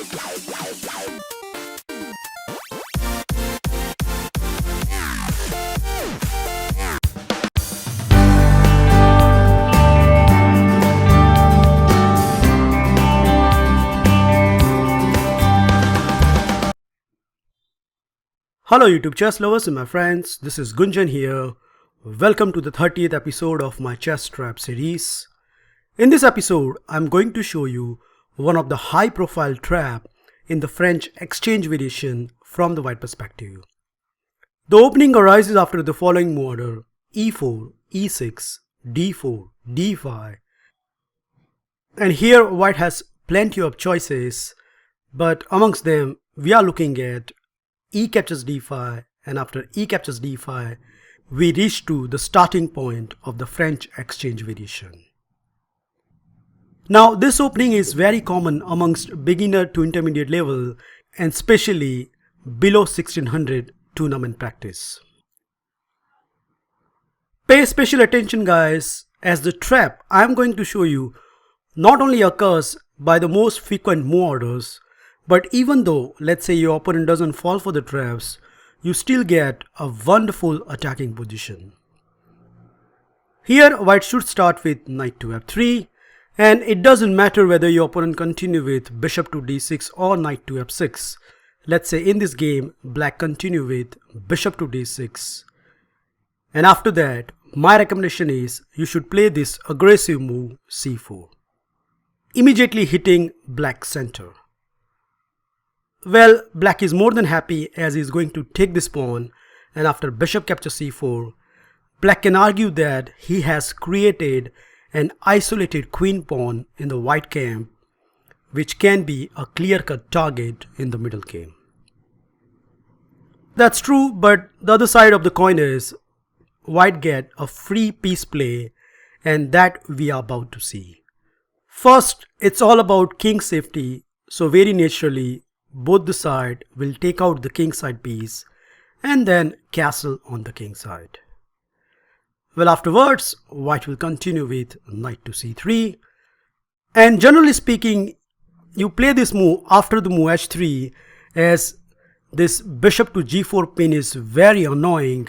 Hello YouTube chess lovers and my friends, this is Gunjan here. Welcome to the 30th episode of my chess trap series. In this episode, I'm going to show you one of the high profile trap in the French exchange variation from the white perspective. The opening arises after the following move order: e4, e6, d4, d5. And here white has plenty of choices, but amongst them we are looking at e captures d5, and after e captures d5 we reach to the starting point of the French exchange variation. Now this opening is very common amongst beginner to intermediate level and especially below 1600 tournament practice. Pay special attention guys, as the trap I am going to show you not only occurs by the most frequent move orders, but even though, let's say, your opponent doesn't fall for the traps, you still get a wonderful attacking position. Here, white should start with knight to f3, and it doesn't matter whether your opponent continue with bishop to d6 or knight to f6. Let's say in this game, black continue with bishop to d6. And after that, my recommendation is you should play this aggressive move c4, immediately hitting black's center. Well, black is more than happy as he is going to take this pawn, and after bishop captures c4, black can argue that he has created an isolated queen pawn in the white camp, which can be a clear-cut target in the middle game. That's true, but the other side of the coin is white get a free piece play, and that we are about to see. First, it's all about king safety, so very naturally both the side will take out the king side piece and then castle on the king side. Well, afterwards white will continue with knight to c3, and generally speaking you play this move after the move h3, as this bishop to g4 pin is very annoying,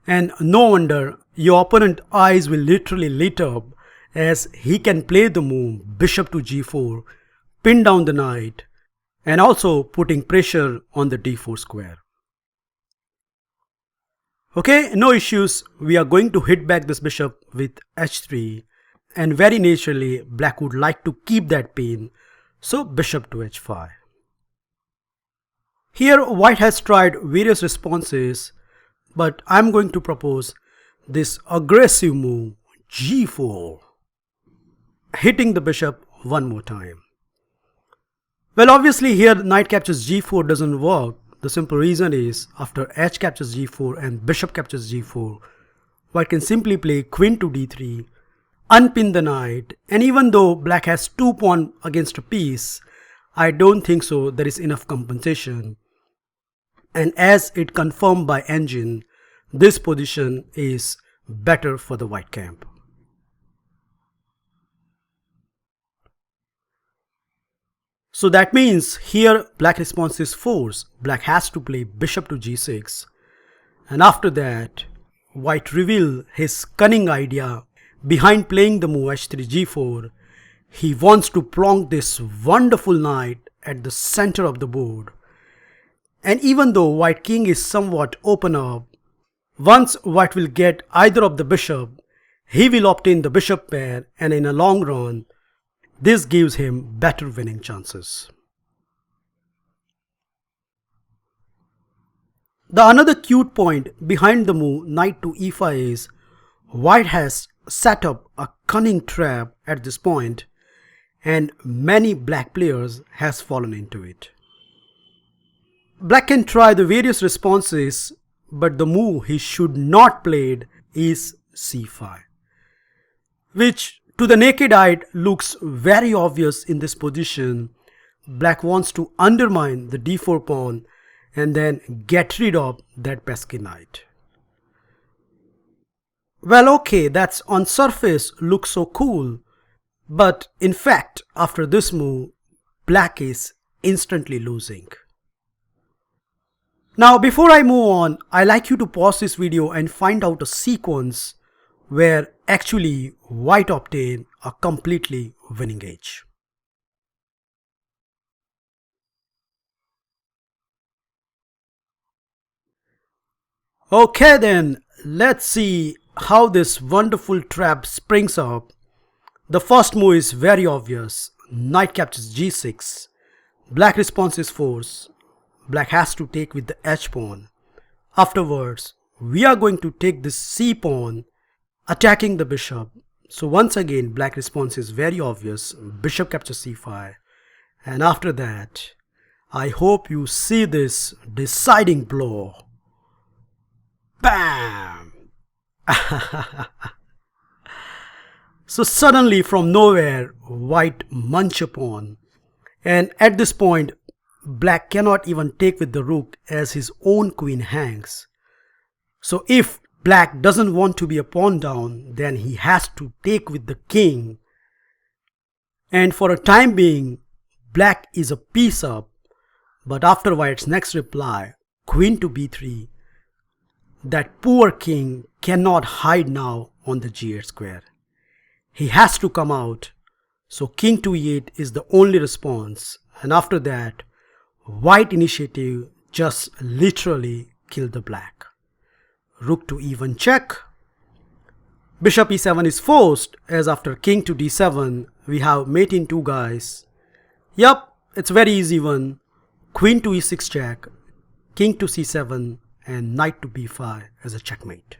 and no wonder your opponent's eyes will literally lit up as he can play the move bishop to g4, pin down the knight, and also putting pressure on the d4 square. Okay, no issues, we are going to hit back this bishop with h3, and very naturally black would like to keep that pin, so bishop to h5. Here white has tried various responses, but I am going to propose this aggressive move g4, hitting the bishop one more time. Well, obviously here knight captures g4 doesn't work. The simple reason is after h captures g4 and bishop captures g4, white can simply play queen to d3, unpin the knight, and even though black has 2 pawns against a piece, I don't think so there is enough compensation. And as it confirmed by engine, this position is better for the white camp. So that means here black response is force. Black has to play bishop to g6, and after that white reveal his cunning idea behind playing the move h3 g4. He wants to plonk this wonderful knight at the center of the board, and even though white king is somewhat open up, once white will get either of the bishop, he will obtain the bishop pair, and in a long run this gives him better winning chances. The another cute point behind the move knight to e5 is white has set up a cunning trap at this point, and many black players has fallen into it. Black can try the various responses, but the move he should not played is c5, which to the naked eye looks very obvious in this position. Black wants to undermine the d4 pawn and then get rid of that pesky knight. Well, okay, that's on surface looks so cool, but in fact after this move black is instantly losing. Now before I move on, I like you to pause this video and find out a sequence where actually white obtain a completely winning edge. Okay then, let's see how this wonderful trap springs up. The first move is very obvious. Knight captures g6. Black responses force. Black has to take with the h pawn. Afterwards, we are going to take this c pawn, attacking the bishop. So once again, black response is very obvious. Bishop captures c5. And after that, I hope you see this deciding blow. Bam! So suddenly from nowhere, white munch a pawn. And at this point, black cannot even take with the rook as his own queen hangs. So if black doesn't want to be a pawn down, then he has to take with the king. And for a time being, black is a piece up. But after white's next reply, queen to b3, that poor king cannot hide now on the g8 square. He has to come out. So king to e8 is the only response. And after that, white initiative just literally killed the black. Rook to e1 check. Bishop e7 is forced, as after king to d7, we have mate in two guys. Yup, it's very easy one. Queen to e6 check, king to c7, and knight to b5 as a checkmate.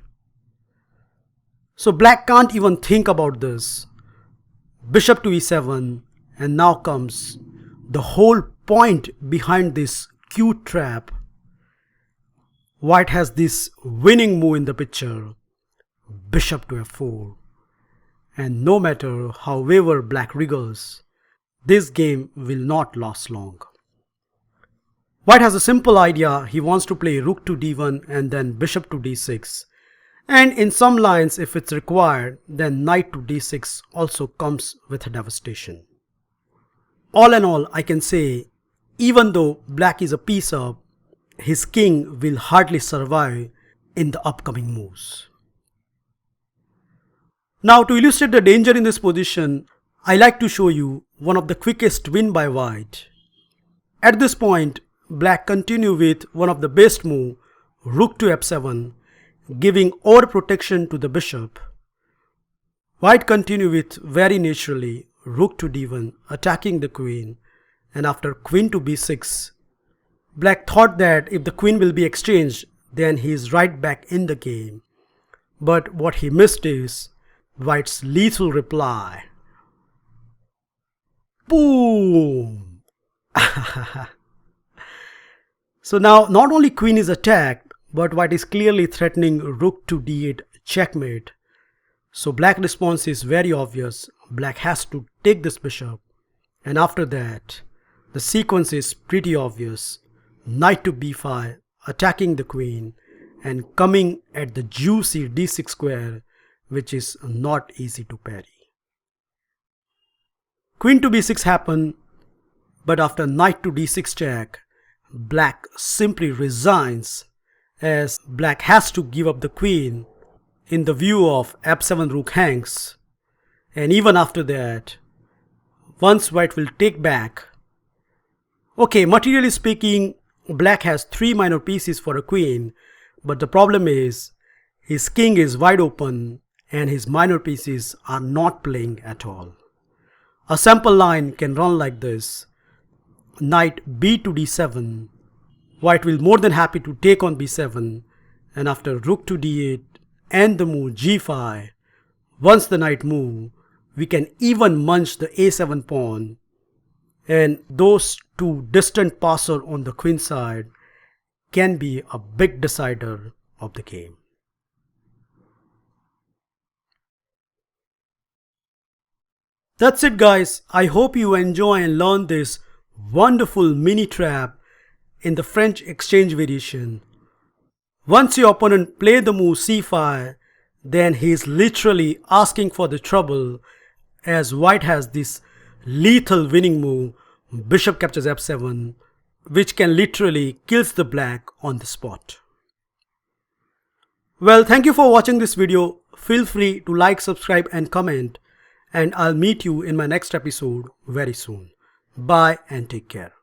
So black can't even think about this. Bishop to e7, and now comes the whole point behind this cute trap. White has this winning move in the picture, bishop to f4. And no matter however black wriggles, this game will not last long. White has a simple idea. He wants to play rook to d1 and then bishop to d6. And in some lines, if it's required, then knight to d6 also comes with a devastation. All in all, I can say, even though black is a piece up, his king will hardly survive in the upcoming moves. Now to illustrate the danger in this position, I like to show you one of the quickest win by white. At this point, black continue with one of the best move, rook to f7, giving overprotection to the bishop. White continue with very naturally rook to d1, attacking the queen, and after queen to b6, black thought that if the queen will be exchanged, then he is right back in the game. But what he missed is white's lethal reply. Boom! So now not only queen is attacked, but white is clearly threatening rook to d8 checkmate. So black response is very obvious. Black has to take this bishop, and after that the sequence is pretty obvious. Knight to b5, attacking the queen and coming at the juicy d6 square, which is not easy to parry. Queen to b6 happened, but after knight to d6 check, black simply resigns, as black has to give up the queen in the view of f7 rook hangs. And even after that, once white will take back, okay, materially speaking, black has 3 minor pieces for a queen, but the problem is his king is wide open and his minor pieces are not playing at all. A sample line can run like this: knight b to d7, white will more than happy to take on b7, and after rook to d8 and the move g5, once the knight move, we can even munch the a7 pawn, and those two distant passer on the queen side can be a big decider of the game. That's it guys. I hope you enjoy and learn this wonderful mini trap in the French exchange variation. Once your opponent play the move c5, then he is literally asking for the trouble, as white has this lethal winning move, bishop captures f7, which can literally kills the black on the spot. Well, thank you for watching this video. Feel free to like, subscribe and comment, and I'll meet you in my next episode very soon. Bye and take care.